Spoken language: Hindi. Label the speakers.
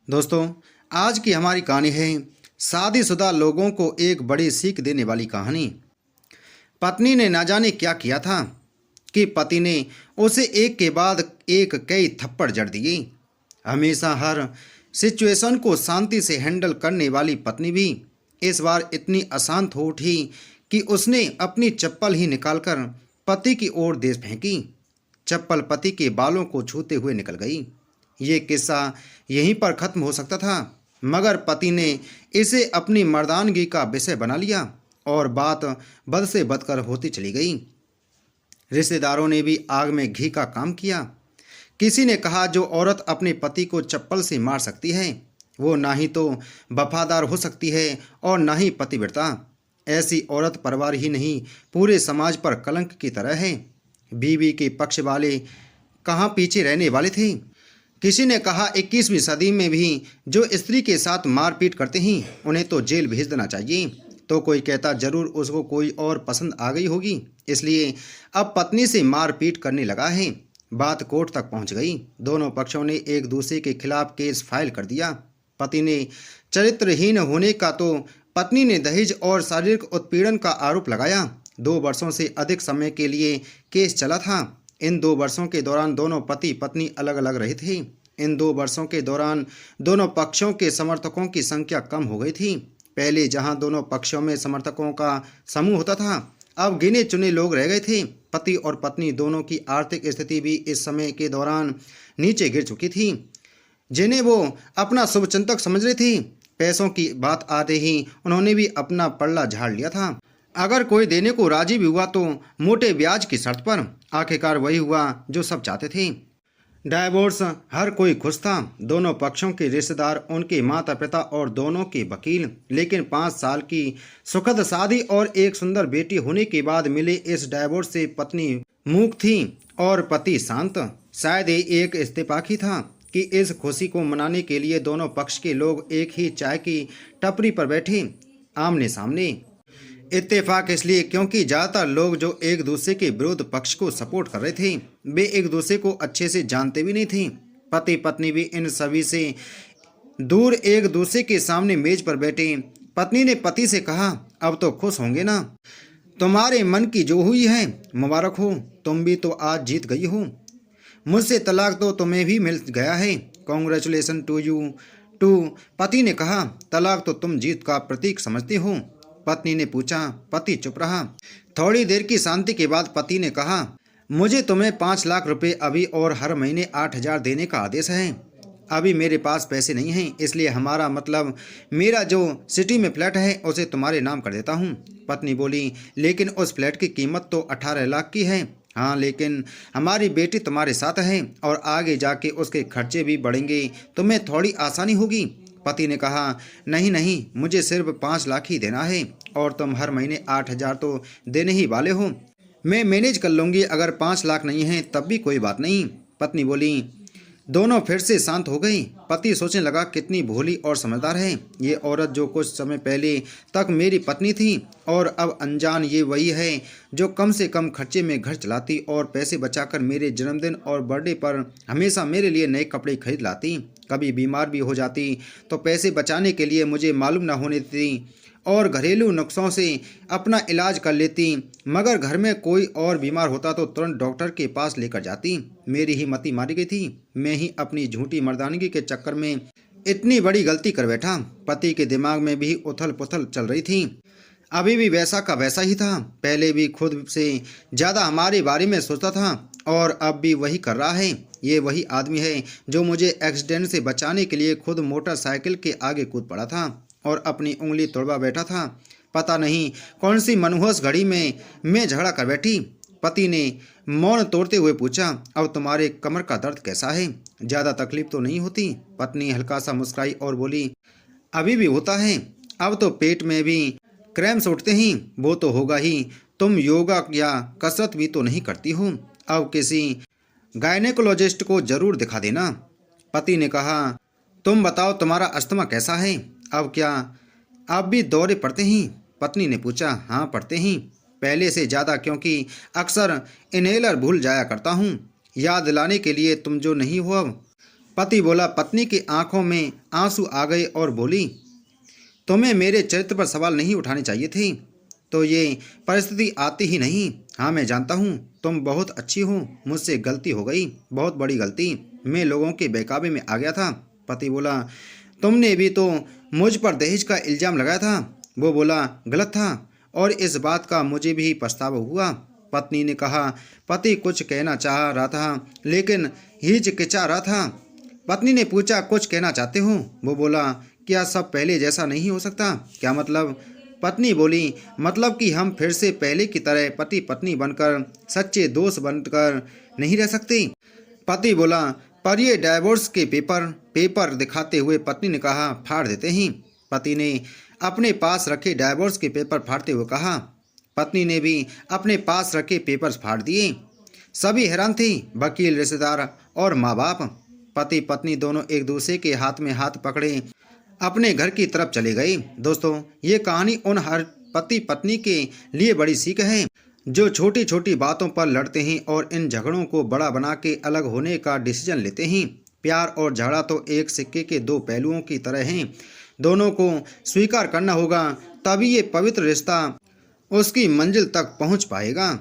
Speaker 1: दोस्तों, आज की हमारी कहानी है शादीशुदा लोगों को एक बड़ी सीख देने वाली कहानी। पत्नी ने ना जाने क्या किया था कि पति ने उसे एक के बाद एक कई थप्पड़ जड़ दिए। हमेशा हर सिचुएशन को शांति से हैंडल करने वाली पत्नी भी इस बार इतनी अशांत हो उठी कि उसने अपनी चप्पल ही निकालकर पति की ओर दे फेंकी। चप्पल पति के बालों को छूते हुए निकल गई। ये किस्सा यहीं पर खत्म हो सकता था, मगर पति ने इसे अपनी मर्दानगी का विषय बना लिया और बात बद से बदतर होती चली गई। रिश्तेदारों ने भी आग में घी का काम किया। किसी ने कहा जो औरत अपने पति को चप्पल से मार सकती है वो ना ही तो वफादार हो सकती है और ना ही पतिव्रता। ऐसी औरत परिवार ही नहीं पूरे समाज पर कलंक की तरह है। बीवी के पक्ष वाले कहाँ पीछे रहने वाले थे। किसी ने कहा 21वीं सदी में भी जो स्त्री के साथ मारपीट करते हैं उन्हें तो जेल भेज देना चाहिए। तो कोई कहता जरूर उसको कोई और पसंद आ गई होगी, इसलिए अब पत्नी से मारपीट करने लगा है। बात कोर्ट तक पहुंच गई। दोनों पक्षों ने एक दूसरे के खिलाफ केस फाइल कर दिया। पति ने चरित्रहीन होने का तो पत्नी ने दहेज और शारीरिक उत्पीड़न का आरोप लगाया। 2 वर्षों से अधिक समय के लिए केस चला था। इन 2 वर्षों के दौरान दोनों पति पत्नी अलग अलग रहे थे। इन 2 वर्षों के दौरान दोनों पक्षों के समर्थकों की संख्या कम हो गई थी। पहले जहां दोनों पक्षों में समर्थकों का समूह होता था, अब गिने चुने लोग रह गए थे। पति और पत्नी दोनों की आर्थिक स्थिति भी इस समय के दौरान नीचे गिर चुकी थी, जिन्हें वो अपना शुभचिंतक समझ रही थी। पैसों की बात आते ही उन्होंने भी अपना पल्ला झाड़ लिया था। अगर कोई देने को राजी भी हुआ तो मोटे ब्याज की शर्त पर। आखिरकार वही हुआ जो सब चाहते थे। डाइवोर्स। हर कोई खुश था। दोनों पक्षों के रिश्तेदार, उनके माता पिता और दोनों के वकील। लेकिन 5 साल की सुखद शादी और एक सुंदर बेटी होने के बाद मिले इस डाइवोर्स से पत्नी मूक थी और पति शांत। शायद ये एक इत्तेफाक ही था कि इस खुशी को मनाने के लिए दोनों पक्ष के लोग एक ही चाय की टपरी पर बैठे, आमने सामने। इत्तेफाक इसलिए क्योंकि ज़्यादातर लोग जो एक दूसरे के विरुद्ध पक्ष को सपोर्ट कर रहे थे वे एक दूसरे को अच्छे से जानते भी नहीं थे। पति पत्नी भी इन सभी से दूर एक दूसरे के सामने मेज पर बैठे। पत्नी ने पति से कहा, अब तो खुश होंगे ना? तुम्हारे मन की जो हुई है मुबारक हो, तुम भी तो आज जीत गई हो। मुझसे तलाक तो तुम्हें भी मिल गया है। Congratulation to you too. पति ने कहा, तलाक तो तुम जीत का प्रतीक समझते हो? पत्नी ने पूछा। पति चुप रहा। थोड़ी देर की शांति के बाद पति ने कहा, मुझे तुम्हें 5 लाख रुपए अभी और हर महीने 8,000 देने का आदेश है। अभी मेरे पास पैसे नहीं हैं, इसलिए हमारा मतलब मेरा जो सिटी में फ्लैट है उसे तुम्हारे नाम कर देता हूँ। पत्नी बोली, लेकिन उस फ्लैट की कीमत तो 18 लाख की है। हाँ, लेकिन हमारी बेटी तुम्हारे साथ है और आगे जाके उसके खर्चे भी बढ़ेंगे, तुम्हें थोड़ी आसानी होगी। पति ने कहा, नहीं नहीं, मुझे सिर्फ 5 लाख ही देना है और तुम हर महीने 8,000 तो देने ही वाले हो। मैं मैनेज कर लूँगी। अगर 5 लाख नहीं है तब भी कोई बात नहीं। पत्नी बोली। दोनों फिर से शांत हो गई। पति सोचने लगा, कितनी भोली और समझदार है ये औरत, जो कुछ समय पहले तक मेरी पत्नी थी और अब अनजान ये वही है जो कम से कम खर्चे में घर चलाती और पैसे बचाकर मेरे जन्मदिन और बर्थडे पर हमेशा मेरे लिए नए कपड़े खरीद लाती। कभी बीमार भी हो जाती तो पैसे बचाने के लिए मुझे मालूम न होने देती और घरेलू नुस्खों से अपना इलाज कर लेती। मगर घर में कोई और बीमार होता तो तुरंत डॉक्टर के पास लेकर जाती। मेरी ही मति मारी गई थी। मैं ही अपनी झूठी मर्दानगी के चक्कर में इतनी बड़ी गलती कर बैठा। पति के दिमाग में भी उथल पुथल चल रही थी। अभी भी वैसा का वैसा ही था। पहले भी खुद से ज़्यादा हमारे बारे में सोचता था और अब भी वही कर रहा है। ये वही आदमी है जो मुझे एक्सीडेंट से बचाने के लिए खुद मोटरसाइकिल के आगे कूद पड़ा था और अपनी उंगली तोड़वा बैठा था। पता नहीं कौन सी मनहूस घड़ी में मैं झगड़ा कर बैठी। पति ने मौन तोड़ते हुए पूछा, अब तुम्हारे कमर का दर्द कैसा है? ज़्यादा तकलीफ तो नहीं होती? पत्नी हल्का सा मुस्कुराई और बोली, अभी भी होता है। अब तो पेट में भी क्रैम्स उठते हैं। वो तो होगा ही। तुम योगा या कसरत भी तो नहीं करती हो। अब किसी गायनेकोलॉजिस्ट को जरूर दिखा देना। पति ने कहा, तुम बताओ तुम्हारा अस्थमा कैसा है? अब क्या आप भी दौरे पड़ते हैं? पत्नी ने पूछा। हाँ, पड़ते हैं, पहले से ज़्यादा, क्योंकि अक्सर इनहेलर भूल जाया करता हूँ। याद दिलाने के लिए तुम जो नहीं हो अब। पति बोला। पत्नी की आंखों में आंसू आ गए और बोली, तुम्हें मेरे चरित्र पर सवाल नहीं उठाने चाहिए थे, तो ये परिस्थिति आती ही नहीं। हाँ, मैं जानता हूँ तुम बहुत अच्छी हो, मुझसे गलती हो गई, बहुत बड़ी गलती, मैं लोगों के बहकावे में आ गया था। पति बोला, तुमने भी तो मुझ पर दहेज का इल्ज़ाम लगाया था। वो बोला, गलत था और इस बात का मुझे भी पछतावा हुआ। पत्नी ने कहा। पति कुछ कहना चाह रहा था लेकिन हिचकिचा रहा था। पत्नी ने पूछा, कुछ कहना चाहते हो? वो बोला, क्या सब पहले जैसा नहीं हो सकता? क्या मतलब? पत्नी बोली, मतलब कि हम फिर से पहले की तरह पति पत्नी बनकर, सच्चे दोस्त बनकर नहीं रह सकते। पति बोला, पर ये डाइवोर्स के पेपर दिखाते हुए पत्नी ने कहा, फाड़ देते हैं। पति ने अपने पास रखे डाइवोर्स के पेपर फाड़ते हुए कहा। पत्नी ने भी अपने पास रखे पेपर्स फाड़ दिए। सभी हैरान थे, वकील, रिश्तेदार और माँ बाप। पति पत्नी दोनों एक दूसरे के हाथ में हाथ पकड़े अपने घर की तरफ चले गए। दोस्तों, ये कहानी उन हर पति पत्नी के लिए बड़ी सीख है जो छोटी छोटी बातों पर लड़ते हैं और इन झगड़ों को बड़ा बना के अलग होने का डिसीजन लेते हैं। प्यार और झगड़ा तो एक सिक्के के दो पहलुओं की तरह हैं, दोनों को स्वीकार करना होगा, तभी ये पवित्र रिश्ता उसकी मंजिल तक पहुंच पाएगा।